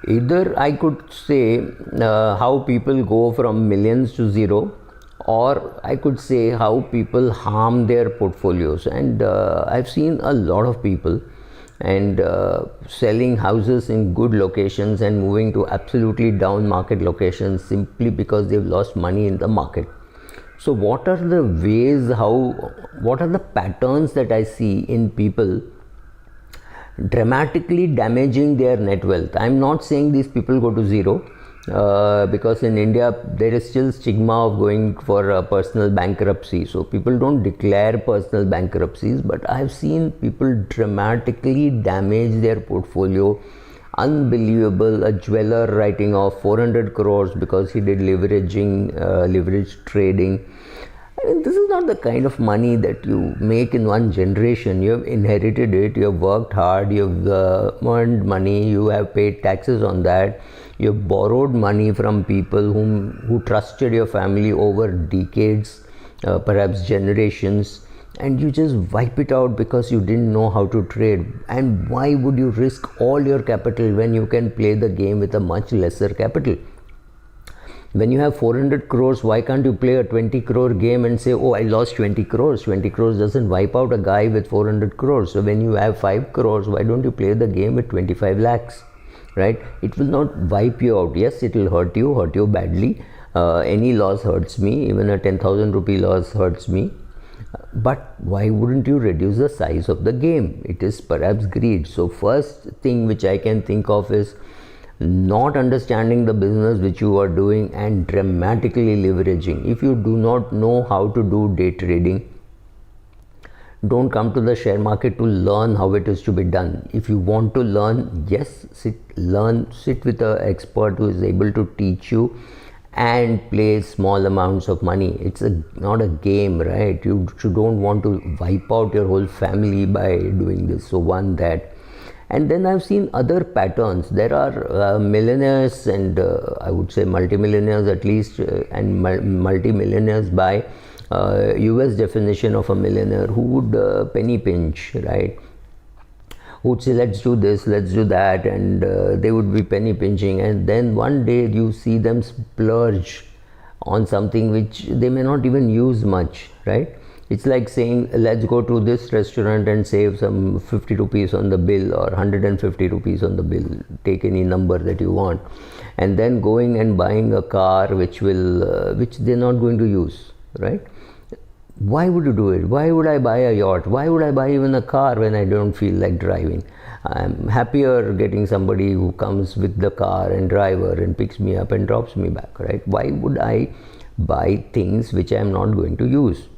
Either I could say how people go from millions to zero, or I could say how people harm their portfolios. And I've seen a lot of people and selling houses in good locations and moving to absolutely down market locations simply because they've lost money in the market. So what are the ways, what are the patterns that I see in people dramatically damaging their net wealth? I'm not saying these people go to zero, because in India there is still stigma of going for a personal bankruptcy, so people don't declare personal bankruptcies, but I have seen people dramatically damage their portfolio. Unbelievable. A jeweler writing off 400 crores because he did leverage trading. I mean, this is not the kind of money that you make in one generation. You have inherited it, you have worked hard, you have earned money, you have paid taxes on that, you have borrowed money from people who trusted your family over decades, perhaps generations, and you just wipe it out because you didn't know how to trade. And why would you risk all your capital when you can play the game with a much lesser capital? When you have 400 crores, why can't you play a 20 crore game and say, oh, I lost 20 crores. 20 crores doesn't wipe out a guy with 400 crores. So when you have 5 crores, why don't you play the game with 25 lakhs, right? It will not wipe you out. Yes, it will hurt you badly. Any loss hurts me. Even a 10,000 rupee loss hurts me. But why wouldn't you reduce the size of the game? It is perhaps greed. So first thing which I can think of is not understanding the business which you are doing and dramatically leveraging. If you do not know how to do day trading, don't come to the share market to learn how it is to be done. If you want to learn, yes, sit with an expert who is able to teach you and play small amounts of money. It's not a game, right? You don't want to wipe out your whole family by doing this. So one, that. And then I've seen other patterns. There are millionaires and I would say multimillionaires at least, and multimillionaires by US definition of a millionaire, who would penny pinch, right? Who would say, let's do this, let's do that, and they would be penny pinching, and then one day you see them splurge on something which they may not even use much, right? It's like saying, let's go to this restaurant and save some 50 rupees on the bill or 150 rupees on the bill, take any number that you want, and then going and buying a car which they're not going to use, right? Why would you do it? Why would I buy a yacht? Why would I buy even a car when I don't feel like driving? I'm happier getting somebody who comes with the car and driver and picks me up and drops me back, right? Why would I buy things which I'm not going to use?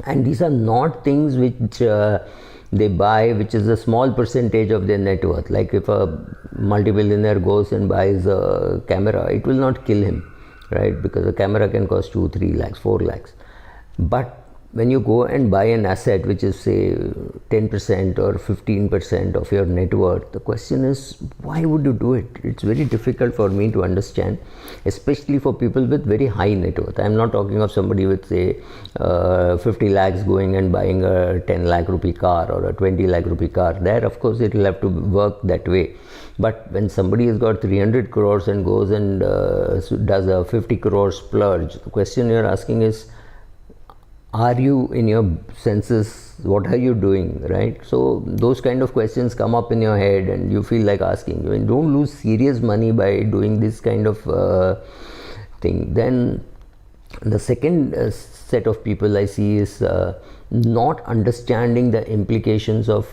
And these are not things which they buy, which is a small percentage of their net worth. Like if a multi-billionaire goes and buys a camera, it will not kill him, right? Because a camera can cost 2, 3 lakhs, 4 lakhs. But when you go and buy an asset which is say 10% or 15% of your net worth, the question is, why would you do it? It's very difficult for me to understand, especially for people with very high net worth. I'm not talking of somebody with say 50 lakhs going and buying a 10 lakh rupee car or a 20 lakh rupee car. There, of course, it will have to work that way. But when somebody has got 300 crores and goes and does a 50 crores splurge, the question you're asking is, are you in your senses? What are you doing, right? So those kind of questions come up in your head and you feel like asking. You don't lose serious money by doing this kind of thing. Then the second set of people I see is not understanding the implications of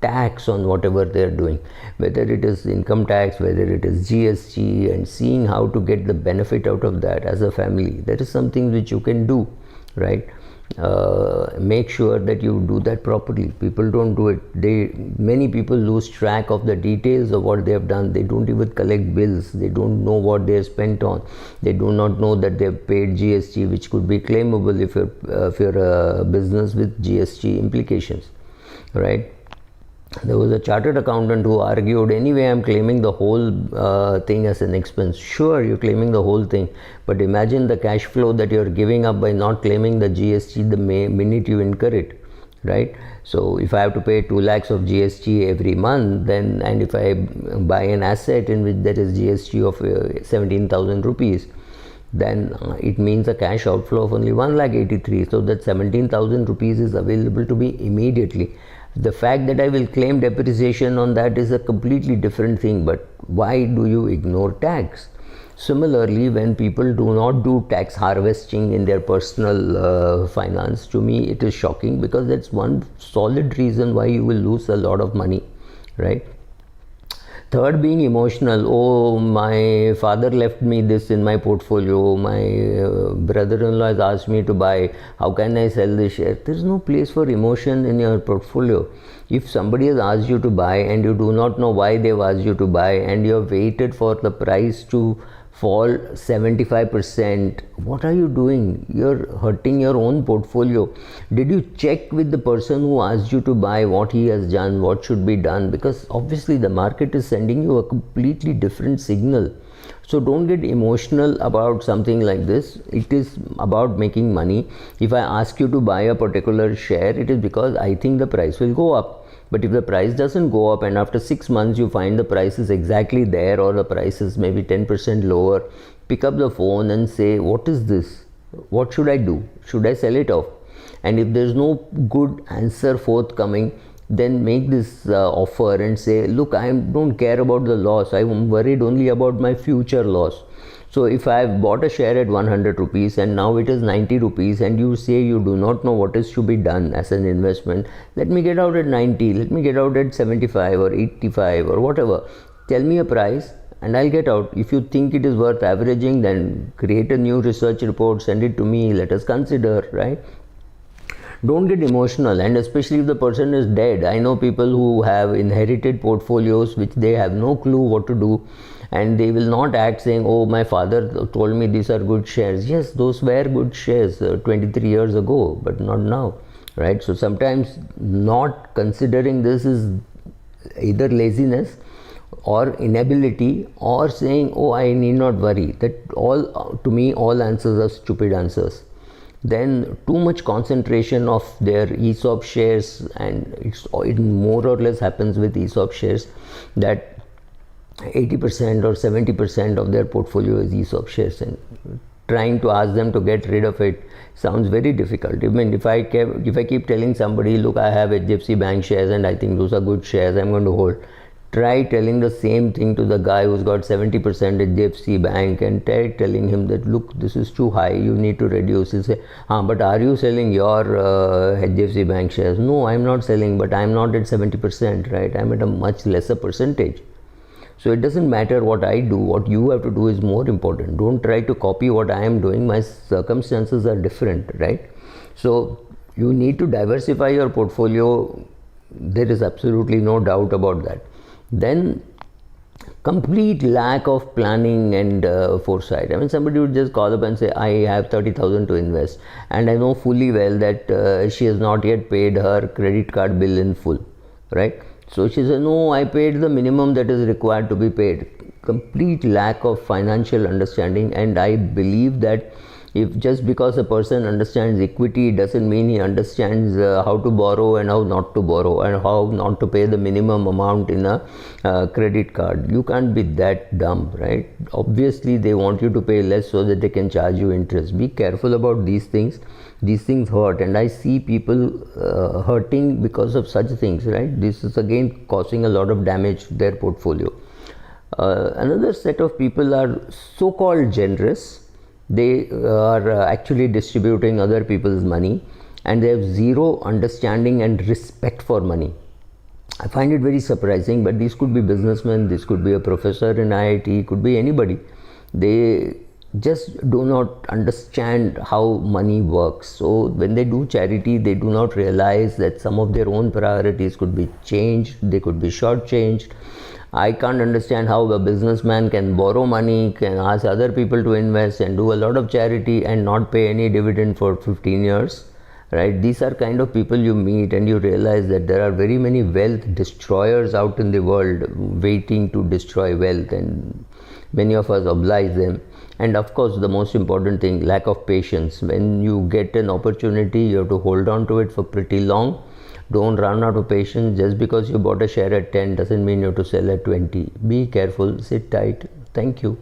tax on whatever they're doing, whether it is income tax, whether it is GST, and seeing how to get the benefit out of that as a family. That is something which you can do, right? Make sure that you do that properly. People don't do it. Many people lose track of the details of what they have done. They don't even collect bills. They don't know what they have spent on. They do not know that they have paid GST, which could be claimable if you're a business with GST implications, right? There was a chartered accountant who argued, anyway, I'm claiming the whole thing as an expense. Sure, you're claiming the whole thing, but imagine the cash flow that you're giving up by not claiming the GST the minute you incur it, right? So if I have to pay 2 lakhs of GST every month, then, and if I buy an asset in which there is GST of 17,000 rupees, then it means a cash outflow of only 1,83,000. So that 17,000 rupees is available to me immediately. The fact that I will claim depreciation on that is a completely different thing, but why do you ignore tax? Similarly, when people do not do tax harvesting in their personal finance, to me it is shocking, because that's one solid reason why you will lose a lot of money, right? Third, being emotional. Oh, my father left me this in my portfolio, my brother-in-law has asked me to buy, how can I sell this share? There is no place for emotion in your portfolio. If somebody has asked you to buy and you do not know why they've asked you to buy, and you have waited for the price to fall 75%, what are you doing? You're hurting your own portfolio. Did you check with the person who asked you to buy what he has done, what should be done? Because obviously the market is sending you a completely different signal. So don't get emotional about something like this. It is about making money. If I ask you to buy a particular share, it is because I think the price will go up. But if the price doesn't go up, and after 6 months you find the price is exactly there, or the price is maybe 10% lower, pick up the phone and say, what is this? What should I do? Should I sell it off? And if there's no good answer forthcoming, then make this offer and say, look, I don't care about the loss. I'm worried only about my future loss. So if I have bought a share at 100 rupees and now it is 90 rupees, and you say you do not know what is to be done as an investment, let me get out at 90, let me get out at 75 or 85 or whatever. Tell me a price and I'll get out. If you think it is worth averaging, then create a new research report, send it to me, let us consider, right? Don't get emotional, and especially if the person is dead. I know people who have inherited portfolios which they have no clue what to do, and they will not act saying, oh, my father told me these are good shares. Yes, those were good shares 23 years ago, but not now, right? So sometimes not considering this is either laziness or inability, or saying, oh, I need not worry. That all, to me, all answers are stupid answers. Then too much concentration of their ESOP shares, and it more or less happens with ESOP shares that 80% or 70% of their portfolio is ESOP shares, and trying to ask them to get rid of it sounds very difficult. I mean, if I keep telling somebody, look, I have HDFC Bank shares and I think those are good shares, I'm going to hold. Try telling the same thing to the guy who's got 70% HDFC Bank, and try telling him that, look, this is too high, you need to reduce. He'll say, but are you selling your HDFC Bank shares? No, I'm not selling, but I'm not at 70%, right? I'm at a much lesser percentage. So it doesn't matter what I do, what you have to do is more important. Don't try to copy what I am doing. My circumstances are different, right? So you need to diversify your portfolio. There is absolutely no doubt about that. Then complete lack of planning and foresight. I mean, somebody would just call up and say, I have 30,000 to invest, and I know fully well that she has not yet paid her credit card bill in full, right? So she said, no, I paid the minimum that is required to be paid. Complete lack of financial understanding. And I believe that if just because a person understands equity, doesn't mean he understands how to borrow and how not to borrow, and how not to pay the minimum amount in a credit card. You can't be that dumb, right? Obviously they want you to pay less so that they can charge you interest. Be careful about these things. These things hurt, and I see people hurting because of such things, right? This is again causing a lot of damage to their portfolio. Another set of people are so-called generous. They are actually distributing other people's money, and they have zero understanding and respect for money. I find it very surprising, but these could be businessmen, this could be a professor in IIT, could be anybody. They just do not understand how money works. So when they do charity, they do not realize that some of their own priorities could be changed, they could be shortchanged. I can't understand how a businessman can borrow money, can ask other people to invest and do a lot of charity and not pay any dividend for 15 years, right? These are kind of people you meet, and you realize that there are very many wealth destroyers out in the world waiting to destroy wealth, and many of us oblige them. And of course, the most important thing, lack of patience. When you get an opportunity, you have to hold on to it for pretty long. Don't run out of patience. Just because you bought a share at 10 doesn't mean you have to sell at 20. Be careful, sit tight. Thank you.